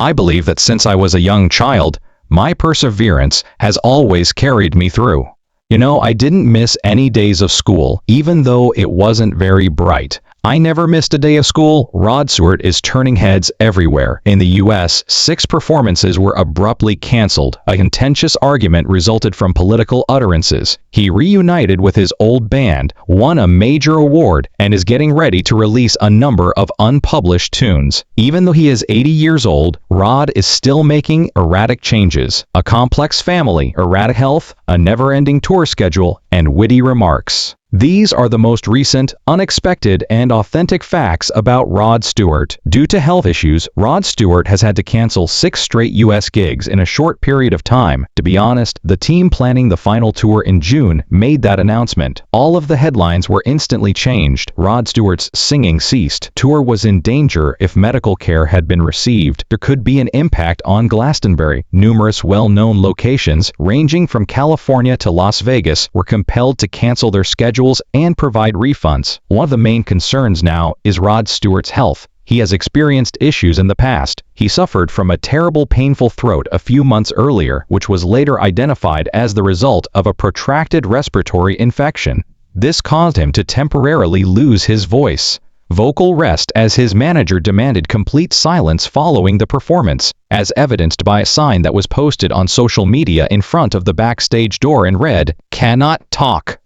I believe that since I was a young child, my perseverance has always carried me through. I didn't miss any days of school, even though it wasn't very bright. I never missed a day of school. Rod Stewart is turning heads everywhere. In the US, 6 performances were abruptly canceled. A contentious argument resulted from political utterances. He reunited with his old band, won a major award, and is getting ready to release a number of unpublished tunes. Even though he is 80 years old, Rod is still making erratic changes. A complex family, erratic health, a never-ending tour schedule, and witty remarks. These are the most recent, unexpected, and authentic facts about Rod Stewart. Due to health issues, Rod Stewart has had to cancel 6 straight US gigs in a short period of time. To be honest, the team planning the final tour in June made that announcement. All of the headlines were instantly changed. Rod Stewart's singing ceased. Tour was in danger if medical care had been received. There could be an impact on Glastonbury. Numerous well-known locations, ranging from California to Las Vegas, were compelled to cancel their schedules and provide refunds. One of the main concerns now is Rod Stewart's health. He has experienced issues in the past. He suffered from a terrible painful throat a few months earlier, which was later identified as the result of a protracted respiratory infection. This caused him to temporarily lose his voice. Vocal rest, as his manager demanded complete silence following the performance, as evidenced by a sign that was posted on social media in front of the backstage door and read, "Cannot talk."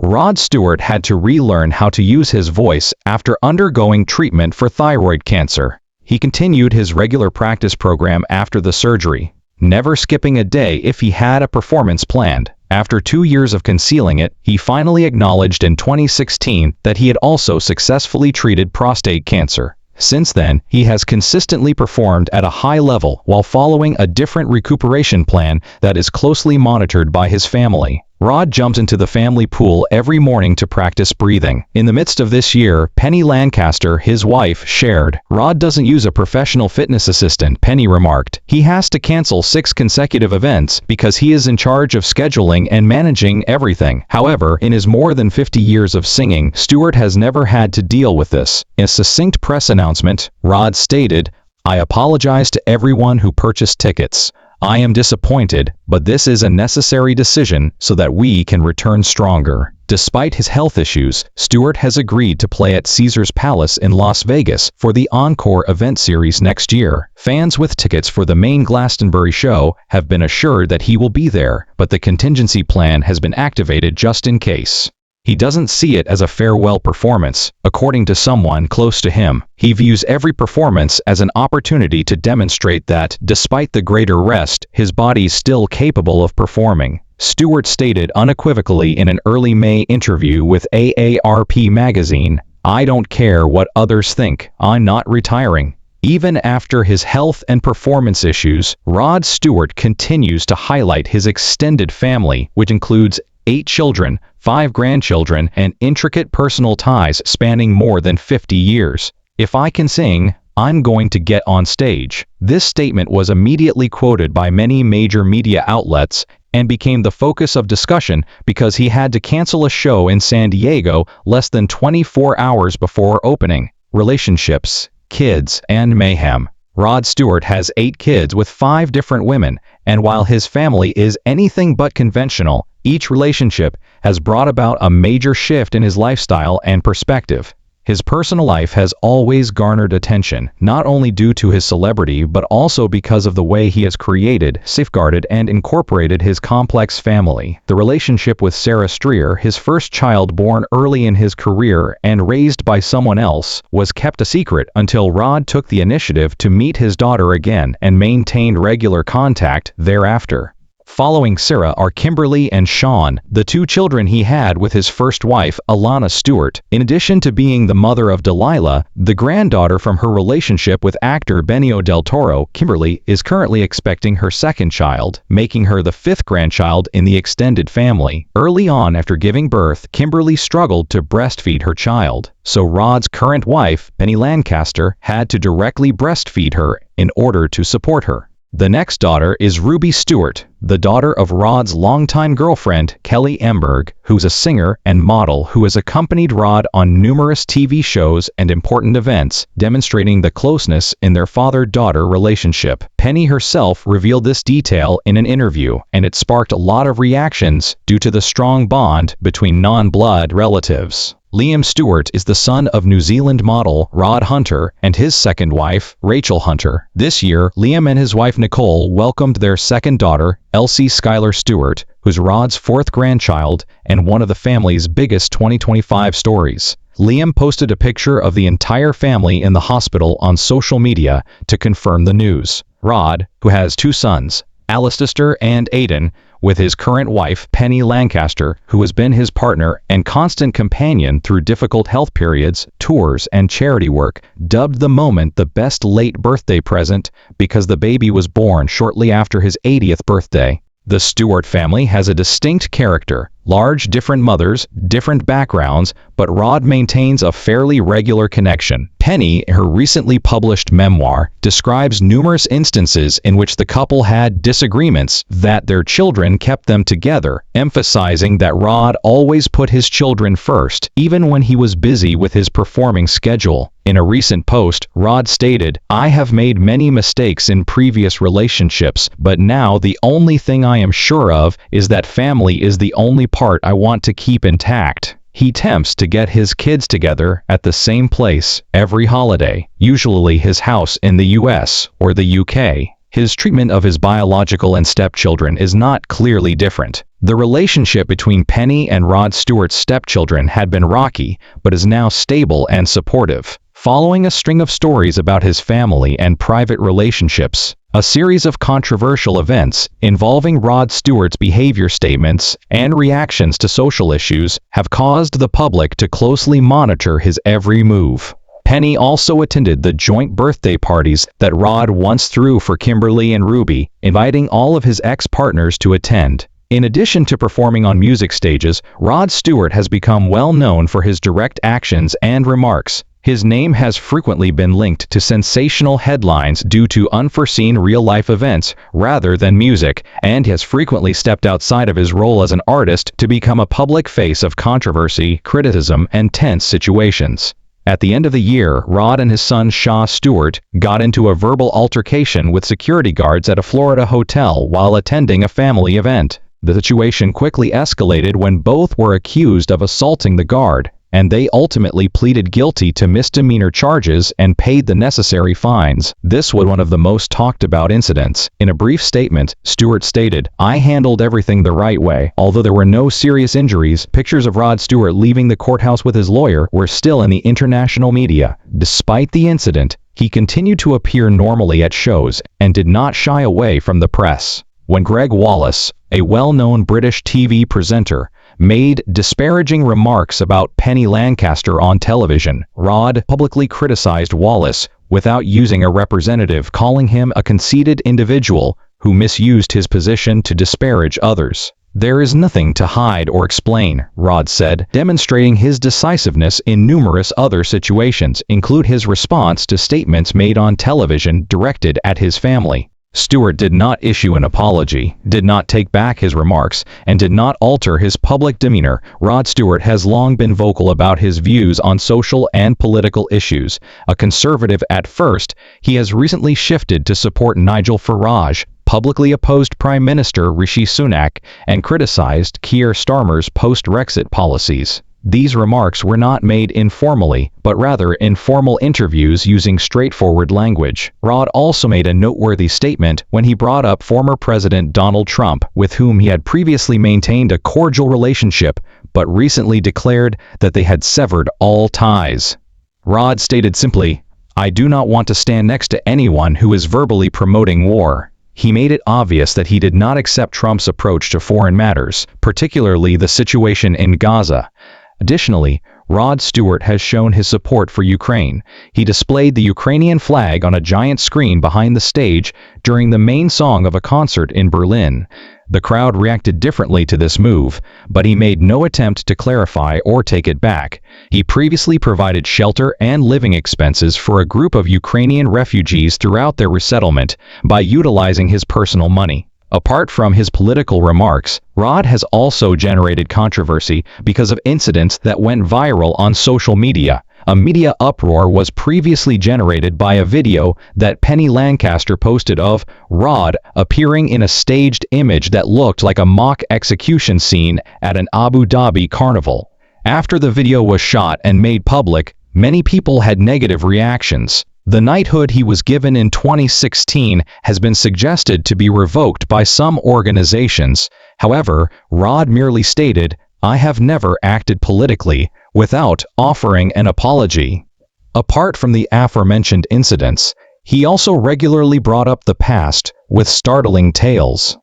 Rod Stewart had to relearn how to use his voice after undergoing treatment for thyroid cancer. He continued his regular practice program after the surgery, never skipping a day if he had a performance planned. After 2 years of concealing it, he finally acknowledged in 2016 that he had also successfully treated prostate cancer. Since then, he has consistently performed at a high level while following a different recuperation plan that is closely monitored by his family. Rod jumps into the family pool every morning to practice breathing. In the midst of this year, Penny Lancaster, his wife, shared, "Rod doesn't use a professional fitness assistant," Penny remarked. "He has to cancel 6 consecutive events because he is in charge of scheduling and managing everything." However, in his more than 50 years of singing, Stewart has never had to deal with this. In a succinct press announcement, Rod stated, "I apologize to everyone who purchased tickets. I am disappointed, but this is a necessary decision so that we can return stronger." Despite his health issues, Stewart has agreed to play at Caesars Palace in Las Vegas for the Encore event series next year. Fans with tickets for the main Glastonbury show have been assured that he will be there, but the contingency plan has been activated just in case. He doesn't see it as a farewell performance, according to someone close to him. He views every performance as an opportunity to demonstrate that, despite the greater rest, his body's still capable of performing. Stewart stated unequivocally in an early May interview with AARP magazine, "I don't care what others think, I'm not retiring." Even after his health and performance issues, Rod Stewart continues to highlight his extended family, which includes 8 children, 5 grandchildren, and intricate personal ties spanning more than 50 years. "If I can sing, I'm going to get on stage." This statement was immediately quoted by many major media outlets and became the focus of discussion because he had to cancel a show in San Diego less than 24 hours before opening. Relationships, kids, and mayhem. Rod Stewart has 8 kids with 5 different women, and while his family is anything but conventional, each relationship has brought about a major shift in his lifestyle and perspective. His personal life has always garnered attention, not only due to his celebrity but also because of the way he has created, safeguarded, and incorporated his complex family. The relationship with Sarah Streer, his first child born early in his career and raised by someone else, was kept a secret until Rod took the initiative to meet his daughter again and maintained regular contact thereafter. Following Sarah are Kimberly and Sean, the 2 children he had with his first wife, Alana Stewart. In addition to being the mother of Delilah, the granddaughter from her relationship with actor Benicio del Toro, Kimberly is currently expecting her second child, making her the 5th grandchild in the extended family. Early on after giving birth, Kimberly struggled to breastfeed her child, so Rod's current wife, Penny Lancaster, had to directly breastfeed her in order to support her. The next daughter is Ruby Stewart, the daughter of Rod's longtime girlfriend, Kelly Emberg, who's a singer and model who has accompanied Rod on numerous TV shows and important events, demonstrating the closeness in their father-daughter relationship. Penny herself revealed this detail in an interview, and it sparked a lot of reactions due to the strong bond between non-blood relatives. Liam Stewart is the son of New Zealand model Rod Hunter and his second wife, Rachel Hunter. This year, Liam and his wife Nicole welcomed their second daughter, Elsie Schuyler Stewart, who's Rod's fourth grandchild and one of the family's biggest 2025 stories. Liam posted a picture of the entire family in the hospital on social media to confirm the news. Rod, who has two sons, Alistair and Aidan, with his current wife, Penny Lancaster, who has been his partner and constant companion through difficult health periods, tours, and charity work, dubbed the moment the best late birthday present because the baby was born shortly after his 80th birthday. The Stewart family has a distinct character, large different mothers, different backgrounds, but Rod maintains a fairly regular connection. Penny, her recently published memoir, describes numerous instances in which the couple had disagreements that their children kept them together, emphasizing that Rod always put his children first, even when he was busy with his performing schedule. In a recent post, Rod stated, "I have made many mistakes in previous relationships, but now the only thing I am sure of is that family is the only part I want to keep intact." He attempts to get his kids together at the same place every holiday, usually his house in the US or the UK. His treatment of his biological and stepchildren is not clearly different. The relationship between Penny and Rod Stewart's stepchildren had been rocky, but is now stable and supportive. Following a string of stories about his family and private relationships, a series of controversial events involving Rod Stewart's behavior statements and reactions to social issues have caused the public to closely monitor his every move. Penny also attended the joint birthday parties that Rod once threw for Kimberly and Ruby, inviting all of his ex-partners to attend. In addition to performing on music stages, Rod Stewart has become well known for his direct actions and remarks. His name has frequently been linked to sensational headlines due to unforeseen real-life events rather than music, and has frequently stepped outside of his role as an artist to become a public face of controversy, criticism, and tense situations. At the end of the year, Rod and his son Shaw Stewart got into a verbal altercation with security guards at a Florida hotel while attending a family event. The situation quickly escalated when both were accused of assaulting the guard, and they ultimately pleaded guilty to misdemeanor charges and paid the necessary fines. This was one of the most talked about incidents. In a brief statement, Stewart stated, "I handled everything the right way. Although there were no serious injuries, pictures of Rod Stewart leaving the courthouse with his lawyer were still in the international media. Despite the incident, he continued to appear normally at shows and did not shy away from the press." When Greg Wallace, a well-known British TV presenter, made disparaging remarks about Penny Lancaster on television, Rod publicly criticized Wallace without using a representative, calling him a conceited individual who misused his position to disparage others. "There is nothing to hide or explain," Rod said, demonstrating his decisiveness in numerous other situations, including his response to statements made on television directed at his family. Stewart did not issue an apology, did not take back his remarks, and did not alter his public demeanor. Rod Stewart has long been vocal about his views on social and political issues. A conservative at first, he has recently shifted to support Nigel Farage, publicly opposed Prime Minister Rishi Sunak, and criticized Keir Starmer's post-Brexit policies. These remarks were not made informally, but rather in formal interviews using straightforward language. Rod also made a noteworthy statement when he brought up former President Donald Trump, with whom he had previously maintained a cordial relationship, but recently declared that they had severed all ties. Rod stated simply, "I do not want to stand next to anyone who is verbally promoting war." He made it obvious that he did not accept Trump's approach to foreign matters, particularly the situation in Gaza. Additionally, Rod Stewart has shown his support for Ukraine. He displayed the Ukrainian flag on a giant screen behind the stage during the main song of a concert in Berlin. The crowd reacted differently to this move, but he made no attempt to clarify or take it back. He previously provided shelter and living expenses for a group of Ukrainian refugees throughout their resettlement by utilizing his personal money. Apart from his political remarks, Rod has also generated controversy because of incidents that went viral on social media. A media uproar was previously generated by a video that Penny Lancaster posted of Rod appearing in a staged image that looked like a mock execution scene at an Abu Dhabi carnival. After the video was shot and made public, many people had negative reactions. The knighthood he was given in 2016 has been suggested to be revoked by some organizations. However, Rod merely stated, "I have never acted politically," without offering an apology. Apart from the aforementioned incidents, he also regularly brought up the past with startling tales.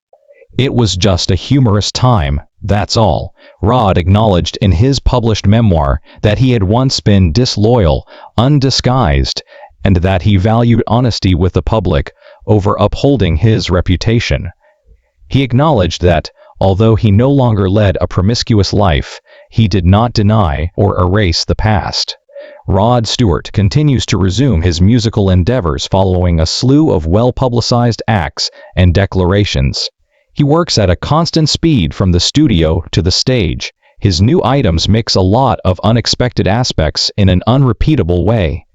"It was just a humorous time, that's all." Rod acknowledged in his published memoir that he had once been disloyal, undisguised, and that he valued honesty with the public over upholding his reputation. He acknowledged that, although he no longer led a promiscuous life, he did not deny or erase the past. Rod Stewart continues to resume his musical endeavors following a slew of well-publicized acts and declarations. He works at a constant speed from the studio to the stage. His new items mix a lot of unexpected aspects in an unrepeatable way.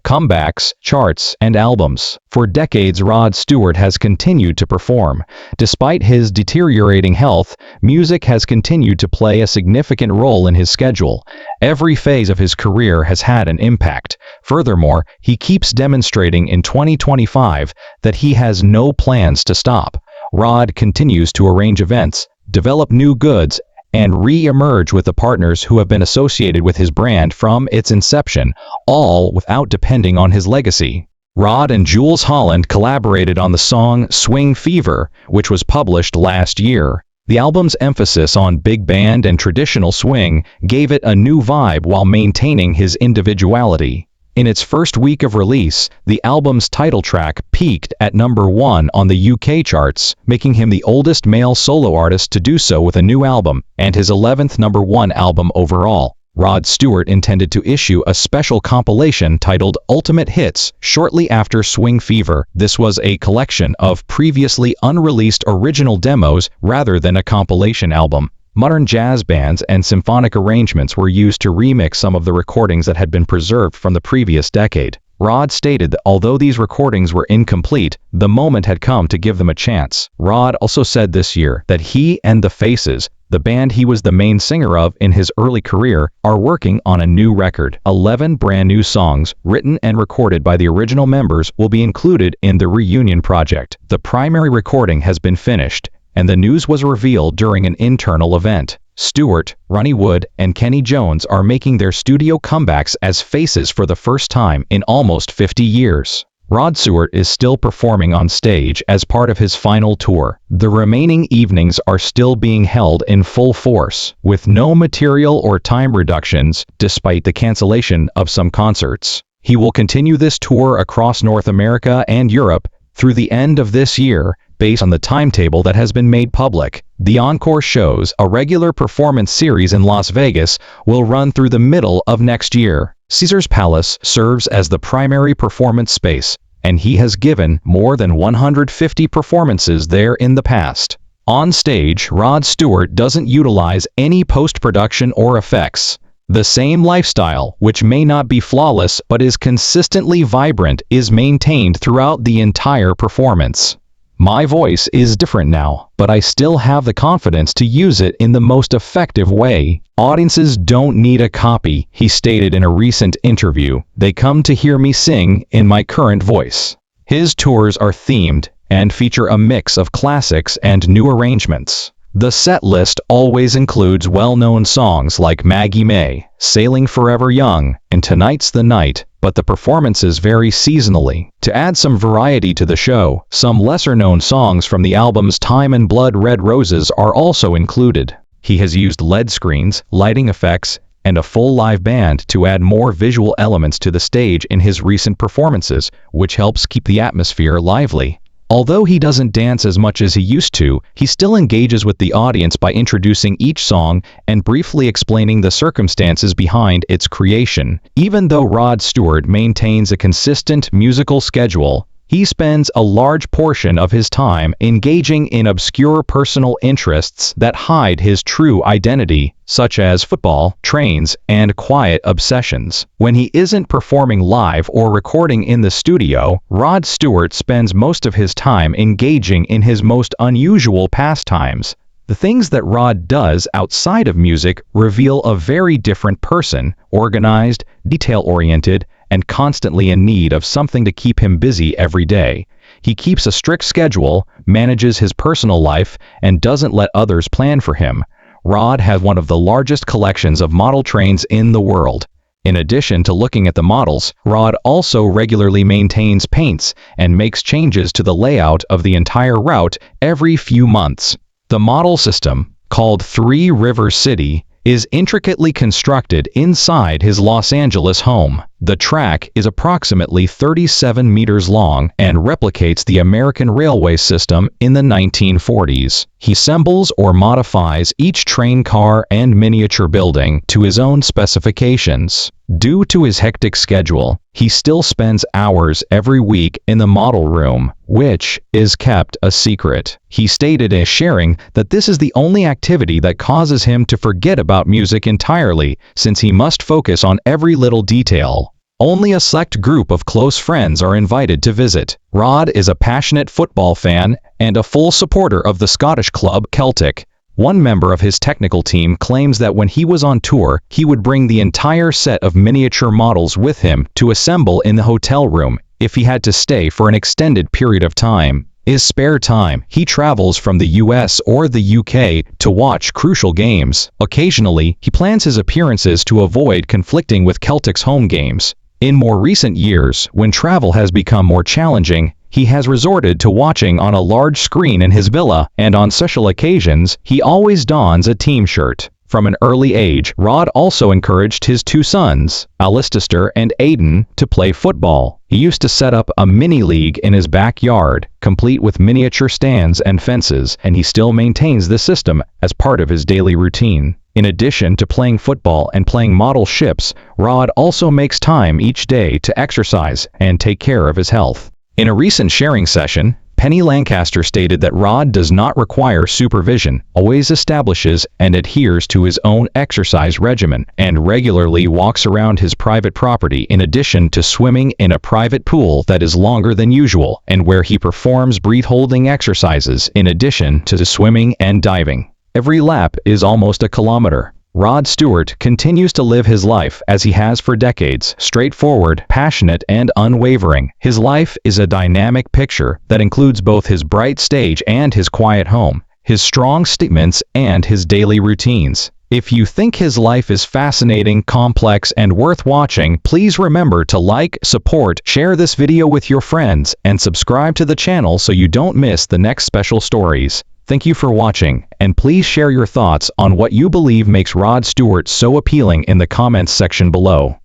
Comebacks, charts, and albums. For decades, Rod Stewart has continued to perform. Despite his deteriorating health, music has continued to play a significant role in his schedule. Every phase of his career has had an impact. Furthermore, he keeps demonstrating in 2025 that he has no plans to stop. Rod continues to arrange events, develop new goods, and re-emerge with the partners who have been associated with his brand from its inception, all without depending on his legacy. Rod and Jules Holland collaborated on the song Swing Fever, which was published last year. The album's emphasis on big band and traditional swing gave it a new vibe while maintaining his individuality. In its first week of release, the album's title track peaked at #1 on the UK charts, making him the oldest male solo artist to do so with a new album, and his 11th #1 album overall. Rod Stewart intended to issue a special compilation titled Ultimate Hits shortly after Swing Fever. This was a collection of previously unreleased original demos rather than a compilation album. Modern jazz bands and symphonic arrangements were used to remix some of the recordings that had been preserved from the previous decade. Rod stated that although these recordings were incomplete, the moment had come to give them a chance. Rod also said this year that he and The Faces, the band he was the main singer of in his early career, are working on a new record. 11 brand new songs, written and recorded by the original members, will be included in the reunion project. The primary recording has been finished, and the news was revealed during an internal event. Stewart, Ronnie Wood, and Kenny Jones are making their studio comebacks as Faces for the first time in almost 50 years. Rod Stewart is still performing on stage as part of his final tour. The remaining evenings are still being held in full force, with no material or time reductions, despite the cancellation of some concerts. He will continue this tour across North America and Europe through the end of this year, based on the timetable that has been made public. The Encore shows, a regular performance series in Las Vegas, will run through the middle of next year. Caesar's Palace serves as the primary performance space, and he has given more than 150 performances there in the past. On stage, Rod Stewart doesn't utilize any post-production or effects. The same lifestyle, which may not be flawless but is consistently vibrant, is maintained throughout the entire performance. "My voice is different now, but I still have the confidence to use it in the most effective way. Audiences don't need a copy," he stated in a recent interview. "They come to hear me sing in my current voice." His tours are themed and feature a mix of classics and new arrangements. The set list always includes well-known songs like Maggie May, Sailing Forever Young, and Tonight's the Night, but the performances vary seasonally. To add some variety to the show, some lesser-known songs from the albums Time and Blood Red Roses are also included. He has used LED screens, lighting effects, and a full live band to add more visual elements to the stage in his recent performances, which helps keep the atmosphere lively. Although he doesn't dance as much as he used to, he still engages with the audience by introducing each song and briefly explaining the circumstances behind its creation. Even though Rod Stewart maintains a consistent musical schedule, He spends a large portion of his time engaging in obscure personal interests that hide his true identity, such as football, trains, and quiet obsessions. When he isn't performing live or recording in the studio, Rod Stewart spends most of his time engaging in his most unusual pastimes. The things that Rod does outside of music reveal a very different person, organized, detail-oriented, and constantly in need of something to keep him busy every day. He keeps a strict schedule, manages his personal life, and doesn't let others plan for him. Rod has one of the largest collections of model trains in the world. In addition to looking at the models, Rod also regularly maintains paints and makes changes to the layout of the entire route every few months. The model system, called Three River City, is intricately constructed inside his Los Angeles home. The track is approximately 37 meters long and replicates the American railway system in the 1940s. He assembles or modifies each train car and miniature building to his own specifications. Due to his hectic schedule, he still spends hours every week in the model room, which is kept a secret. He stated in sharing that this is the only activity that causes him to forget about music entirely, since he must focus on every little detail. Only a select group of close friends are invited to visit. Rod is a passionate football fan and a full supporter of the Scottish club Celtic. One member of his technical team claims that when he was on tour, he would bring the entire set of miniature models with him to assemble in the hotel room if he had to stay for an extended period of time. In his spare time, he travels from the US or the UK to watch crucial games. Occasionally, he plans his appearances to avoid conflicting with Celtic's home games. In more recent years, when travel has become more challenging, he has resorted to watching on a large screen in his villa, and on special occasions, he always dons a team shirt. From an early age, Rod also encouraged his two sons, Alistair and Aidan, to play football. He used to set up a mini-league in his backyard, complete with miniature stands and fences, and he still maintains this system as part of his daily routine. In addition to playing football and playing model ships, Rod also makes time each day to exercise and take care of his health. In a recent sharing session, Penny Lancaster stated that Rod does not require supervision, always establishes and adheres to his own exercise regimen, and regularly walks around his private property in addition to swimming in a private pool that is longer than usual, and where he performs breath-holding exercises in addition to swimming and diving. Every lap is almost a kilometer. Rod Stewart continues to live his life as he has for decades, straightforward, passionate, and unwavering. His life is a dynamic picture that includes both his bright stage and his quiet home, his strong statements and his daily routines. If you think his life is fascinating, complex, and worth watching, please remember to like, support, share this video with your friends, and subscribe to the channel so you don't miss the next special stories. Thank you for watching, and please share your thoughts on what you believe makes Rod Stewart so appealing in the comments section below.